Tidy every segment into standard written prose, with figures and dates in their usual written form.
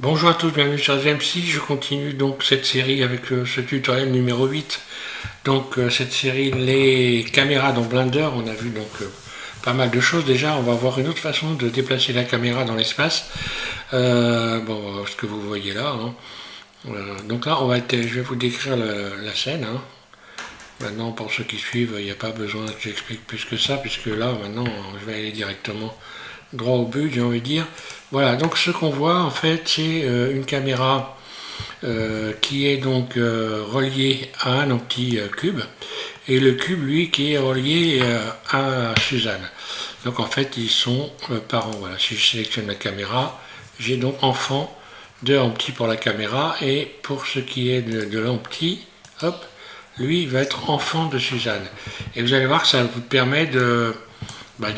Bonjour à tous, bienvenue sur ZMC. Je continue donc cette série avec ce tutoriel numéro 8. Donc cette série, les caméras dans Blender, on a vu donc pas mal de choses déjà. On va voir une autre façon de déplacer la caméra dans l'espace. Ce que vous voyez là. Donc là, je vais vous décrire la scène. Maintenant, pour ceux qui suivent, il n'y a pas besoin que j'explique plus que ça, puisque là, maintenant, je vais aller directement droit au but, j'ai envie de dire. Voilà, donc ce qu'on voit, en fait, c'est une caméra qui est donc reliée à un petit cube, et le cube, lui, qui est relié à Suzanne. Donc, en fait, ils sont parents. Voilà, si je sélectionne la caméra, j'ai donc enfant de Ampty pour la caméra, et pour ce qui est de l'Ampty, hop, lui, il va être enfant de Suzanne. Et vous allez voir que ça vous permet de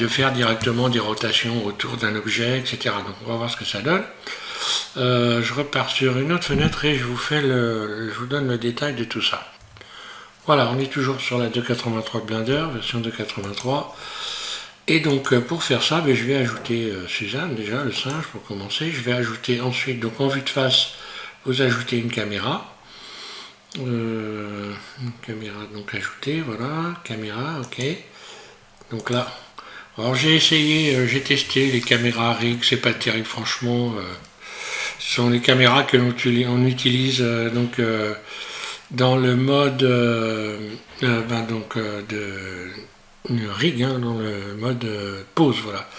faire directement des rotations autour d'un objet, etc. Donc on va voir ce que ça donne. Je repars sur une autre fenêtre et je vous donne le détail de tout ça. Voilà, on est toujours sur la 2.83 de Blender, version 2.83. Et donc pour faire ça, je vais ajouter Suzanne, déjà, le singe, pour commencer. Je vais ajouter ensuite, donc en vue de face, vous ajoutez une caméra. Une caméra donc ajoutée, voilà, caméra, ok. Donc là, alors j'ai j'ai testé les caméras RIG, c'est pas terrible franchement. Ce sont les caméras que l'on utilise dans le mode de RIG, dans le mode pause, voilà.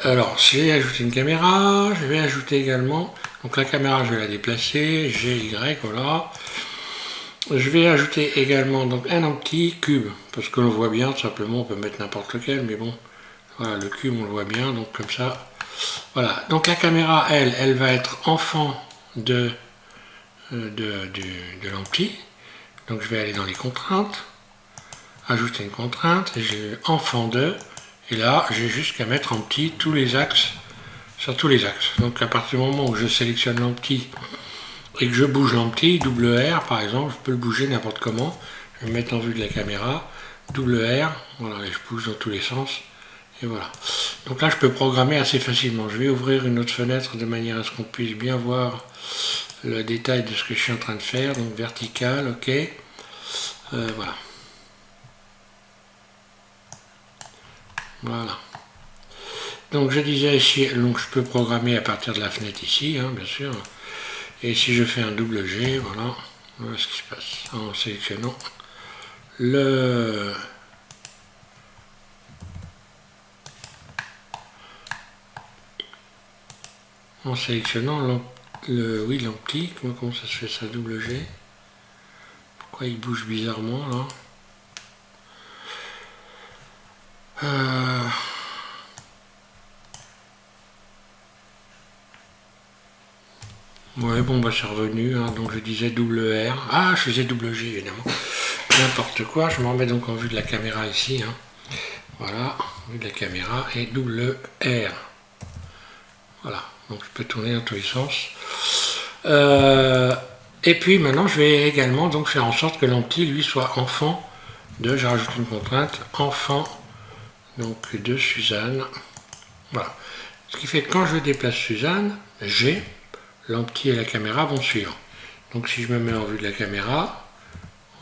Alors j'ai ajouté une caméra, je vais ajouter également, donc la caméra je vais la déplacer, GY, voilà. Je vais ajouter également donc un petit cube, parce que l'on voit bien, tout simplement, on peut mettre n'importe lequel, mais bon, voilà, le cube on le voit bien, donc comme ça. Voilà, donc la caméra, elle va être enfant de l'Ampty. Donc je vais aller dans les contraintes, ajouter une contrainte, et j'ai enfant de, et là j'ai juste qu'à mettre Ampty tous les axes, sur tous les axes. Donc à partir du moment où je sélectionne l'Ampty, et que je bouge l'Ampty, double R par exemple, je peux le bouger n'importe comment, je vais me mettre en vue de la caméra, double R, voilà, et je bouge dans tous les sens, et voilà. Donc là je peux programmer assez facilement. Je vais ouvrir une autre fenêtre de manière à ce qu'on puisse bien voir le détail de ce que je suis en train de faire, donc vertical, ok, voilà. Voilà. Donc je disais ici, donc je peux programmer à partir de la fenêtre ici, bien sûr. Et si je fais un double G, voilà ce qui se passe en sélectionnant l'Ampty. Comment ça se fait ça, double G? Pourquoi il bouge bizarrement là? Ouais, bon, c'est revenu, donc je disais double R. Ah, je faisais double G, évidemment. N'importe quoi, je m'en mets donc en vue de la caméra ici. Voilà, vue de la caméra, et double R. Voilà, donc je peux tourner dans tous les sens. Et puis maintenant, je vais également donc faire en sorte que l'Ampty, lui, soit enfant de, j'ai rajouté une contrainte, enfant donc de Suzanne. Voilà. Ce qui fait que quand je déplace Suzanne, l'Ampty et la caméra vont suivre. Donc si je me mets en vue de la caméra,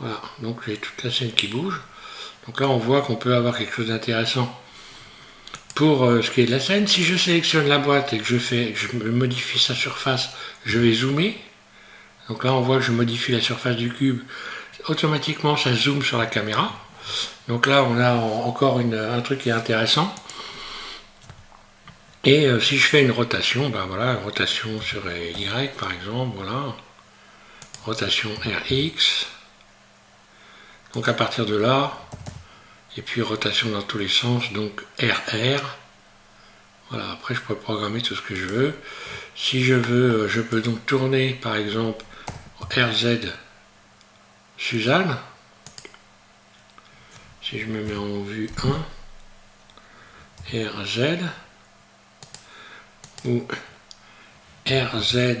voilà, donc j'ai toute la scène qui bouge. Donc là on voit qu'on peut avoir quelque chose d'intéressant pour ce qui est de la scène. Si je sélectionne la boîte et que je modifie sa surface, je vais zoomer. Donc là on voit que je modifie la surface du cube, automatiquement ça zoome sur la caméra. Donc là on a encore un truc qui est intéressant. Et si je fais une rotation, voilà, rotation sur Y par exemple, voilà, rotation RX, donc à partir de là, et puis rotation dans tous les sens, donc RR, voilà, après je peux programmer tout ce que je veux. Si je veux, je peux donc tourner par exemple RZ Suzanne, si je me mets en vue 1, RZ, ou RZ,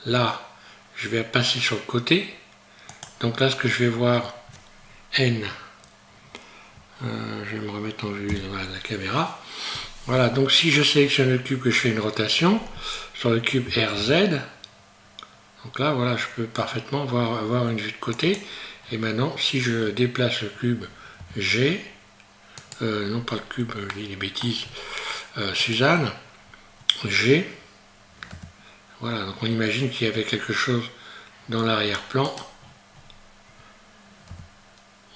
là, je vais passer sur le côté. Donc là, ce que je vais voir, N, je vais me remettre en vue de la caméra. Voilà, donc si je sélectionne le cube, que je fais une rotation, sur le cube RZ, Donc là, voilà, je peux parfaitement avoir une vue de côté. Et maintenant, si je déplace le cube G, non pas le cube, je dis des bêtises, Suzanne, G, voilà, donc on imagine qu'il y avait quelque chose dans l'arrière-plan.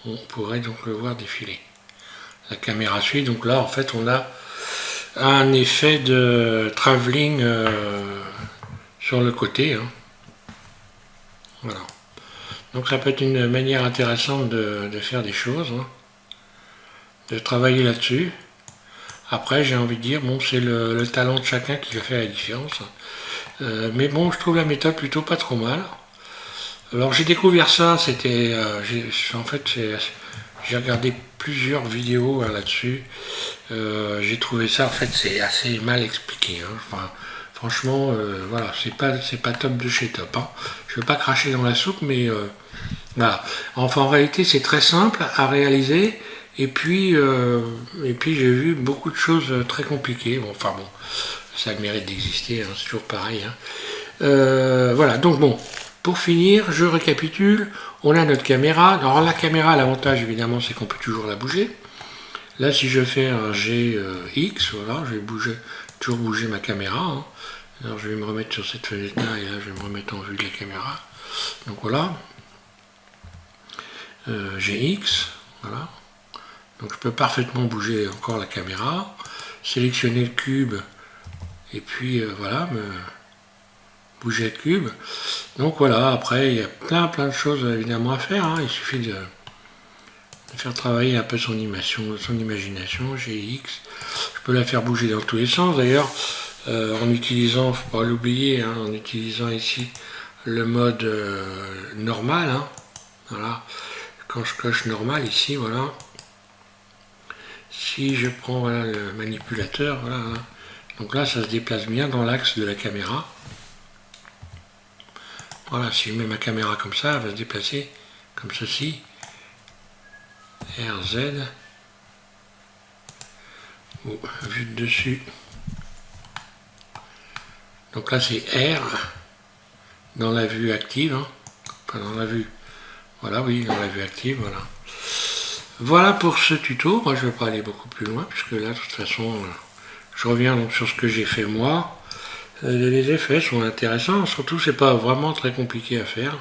On pourrait donc le voir défiler. La caméra suit, donc là, en fait, on a un effet de travelling sur le côté. Hein. Voilà. Donc ça peut être une manière intéressante de faire des choses, hein, de travailler là-dessus. Après, j'ai envie de dire, bon, c'est le talent de chacun qui va faire la différence. Mais bon, je trouve la méthode plutôt pas trop mal. Alors j'ai découvert ça, c'était, en fait, j'ai regardé plusieurs vidéos hein, là-dessus. J'ai trouvé ça, en fait, c'est assez mal expliqué. Hein. Enfin, franchement, voilà, c'est pas top de chez top. Hein. Je veux pas cracher dans la soupe, mais voilà. Enfin, en réalité, c'est très simple à réaliser. Et puis j'ai vu beaucoup de choses très compliquées. Bon, enfin bon, ça a le mérite d'exister, hein, c'est toujours pareil. Hein. Voilà, donc bon, pour finir, je récapitule. On a notre caméra. Alors la caméra, l'avantage évidemment, c'est qu'on peut toujours la bouger. Là, si je fais un GX, voilà, je vais toujours bouger ma caméra. Hein. Alors je vais me remettre sur cette fenêtre-là et là, je vais me remettre en vue de la caméra. Donc voilà, GX, voilà. Donc je peux parfaitement bouger encore la caméra, sélectionner le cube et puis voilà, bouger le cube. Donc voilà, après il y a plein de choses évidemment à faire. Hein. Il suffit de faire travailler un peu son imagination, GX. Je peux la faire bouger dans tous les sens d'ailleurs, en utilisant, faut pas l'oublier, hein, en utilisant ici le mode normal. Hein. Voilà, quand je coche normal ici, voilà. Si je prends voilà, le manipulateur, voilà, hein. Donc là ça se déplace bien dans l'axe de la caméra. Voilà, si je mets ma caméra comme ça, elle va se déplacer comme ceci. RZ. Oh, vue de dessus. Donc là c'est R dans la vue active. Hein. Pas dans la vue. Voilà, oui, dans la vue active, voilà. Voilà pour ce tuto. Moi, je ne vais pas aller beaucoup plus loin, puisque là, de toute façon, je reviens donc sur ce que j'ai fait moi. Les effets sont intéressants, surtout, c'est pas vraiment très compliqué à faire.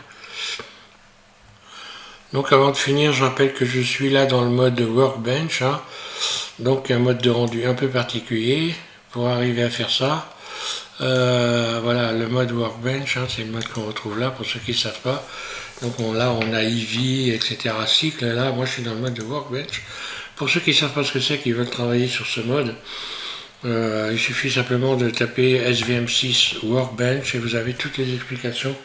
Donc, avant de finir, je rappelle que je suis là dans le mode Workbench, hein. Donc un mode de rendu un peu particulier pour arriver à faire ça. Voilà, le mode Workbench, hein, c'est le mode qu'on retrouve là, pour ceux qui ne savent pas. Donc là, on a Eevee, etc. Cycle. Là, moi, je suis dans le mode de Workbench. Pour ceux qui ne savent pas ce que c'est, qui veulent travailler sur ce mode, il suffit simplement de taper SVM6 Workbench et vous avez toutes les explications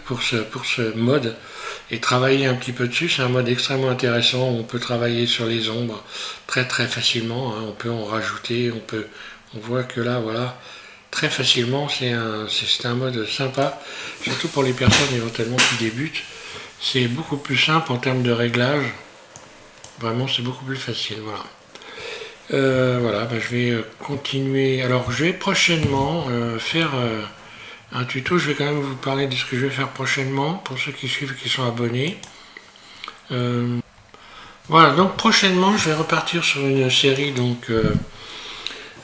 pour ce mode. Et travailler un petit peu dessus, c'est un mode extrêmement intéressant. On peut travailler sur les ombres très facilement. Hein. On peut en rajouter. On voit que là, voilà. Très facilement, c'est un mode sympa, surtout pour les personnes éventuellement qui débutent. C'est beaucoup plus simple en termes de réglage. Vraiment, c'est beaucoup plus facile. Voilà. Voilà, ben, je vais continuer. Alors, je vais prochainement faire un tuto. Je vais quand même vous parler de ce que je vais faire prochainement pour ceux qui suivent et qui sont abonnés. Voilà, donc prochainement, je vais repartir sur une série donc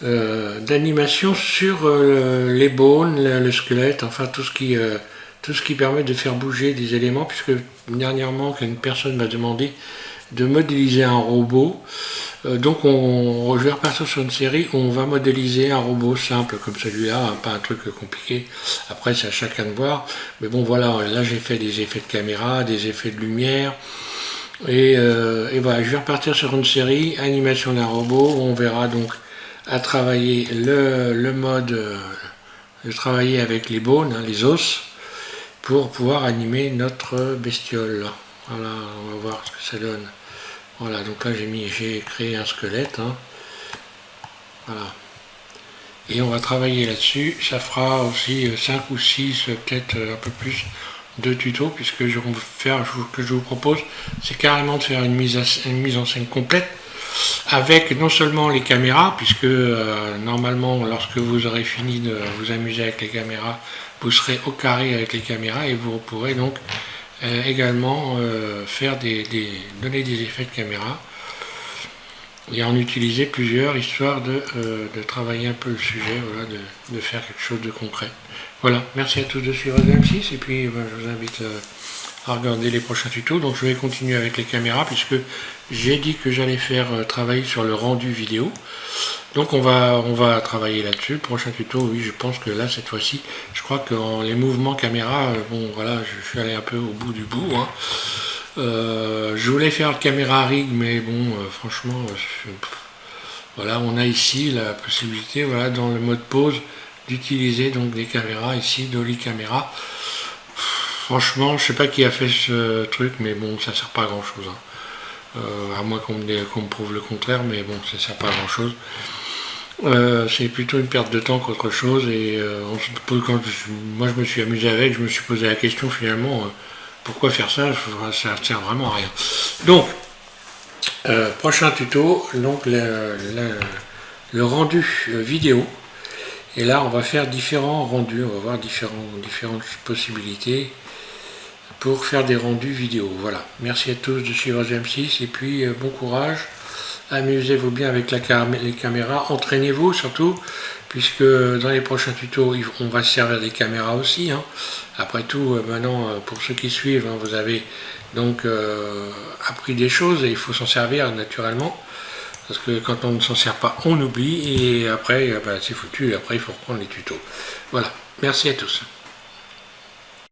d'animation sur les bones, le squelette, enfin tout ce qui permet de faire bouger des éléments, puisque dernièrement une personne m'a demandé de modéliser un robot. Donc je vais repartir sur une série où on va modéliser un robot simple comme celui-là, hein, pas un truc compliqué. Après c'est à chacun de voir. Mais bon voilà, là j'ai fait des effets de caméra, des effets de lumière. Et voilà, je vais repartir sur une série, animation d'un robot, où on verra donc à travailler le mode de travailler avec les bones, hein, les os, pour pouvoir animer notre bestiole. Voilà, on va voir ce que ça donne. Voilà, donc là j'ai créé un squelette. Hein. Voilà. Et on va travailler là-dessus. Ça fera aussi 5 ou 6, peut-être un peu plus de tutos, puisque ce que je vous propose, c'est carrément de faire une mise en scène complète. avec non seulement les caméras, puisque normalement lorsque vous aurez fini de vous amuser avec les caméras, vous serez au carré avec les caméras et vous pourrez donc également donner des effets de caméra et en utiliser plusieurs, histoire de travailler un peu le sujet, voilà, de faire quelque chose de concret. Voilà, merci à tous de suivre M6 et puis je vous invite à regarder les prochains tutos. Donc je vais continuer avec les caméras puisque j'ai dit que j'allais faire travailler sur le rendu vidéo. Donc on va travailler là-dessus. Le prochain tuto, oui, je pense que là cette fois-ci, je crois que les mouvements caméra, bon voilà, je suis allé un peu au bout du bout, hein. Je voulais faire le caméra rig, mais bon, franchement, voilà, on a ici la possibilité, voilà, dans le mode pause, d'utiliser donc des caméras ici, Dolly Caméra. Franchement, je sais pas qui a fait ce truc, mais bon, ça sert pas à grand chose, hein. À moins qu'on me prouve le contraire, mais bon, ça sert pas à grand chose. C'est plutôt une perte de temps qu'autre chose, et moi je me suis amusé avec, je me suis posé la question finalement, pourquoi faire ça? Ça ne sert vraiment à rien. Donc, prochain tuto, donc le rendu vidéo. Et là, on va faire différents rendus, on va voir différentes possibilités pour faire des rendus vidéo. Voilà, merci à tous de suivre M6 et puis bon courage. Amusez-vous bien avec les caméras, entraînez-vous surtout, puisque dans les prochains tutos, on va se servir des caméras aussi, hein. Après tout, maintenant, pour ceux qui suivent, hein, vous avez donc appris des choses et il faut s'en servir naturellement, parce que quand on ne s'en sert pas, on oublie, et après, c'est foutu, après il faut reprendre les tutos. Voilà, merci à tous.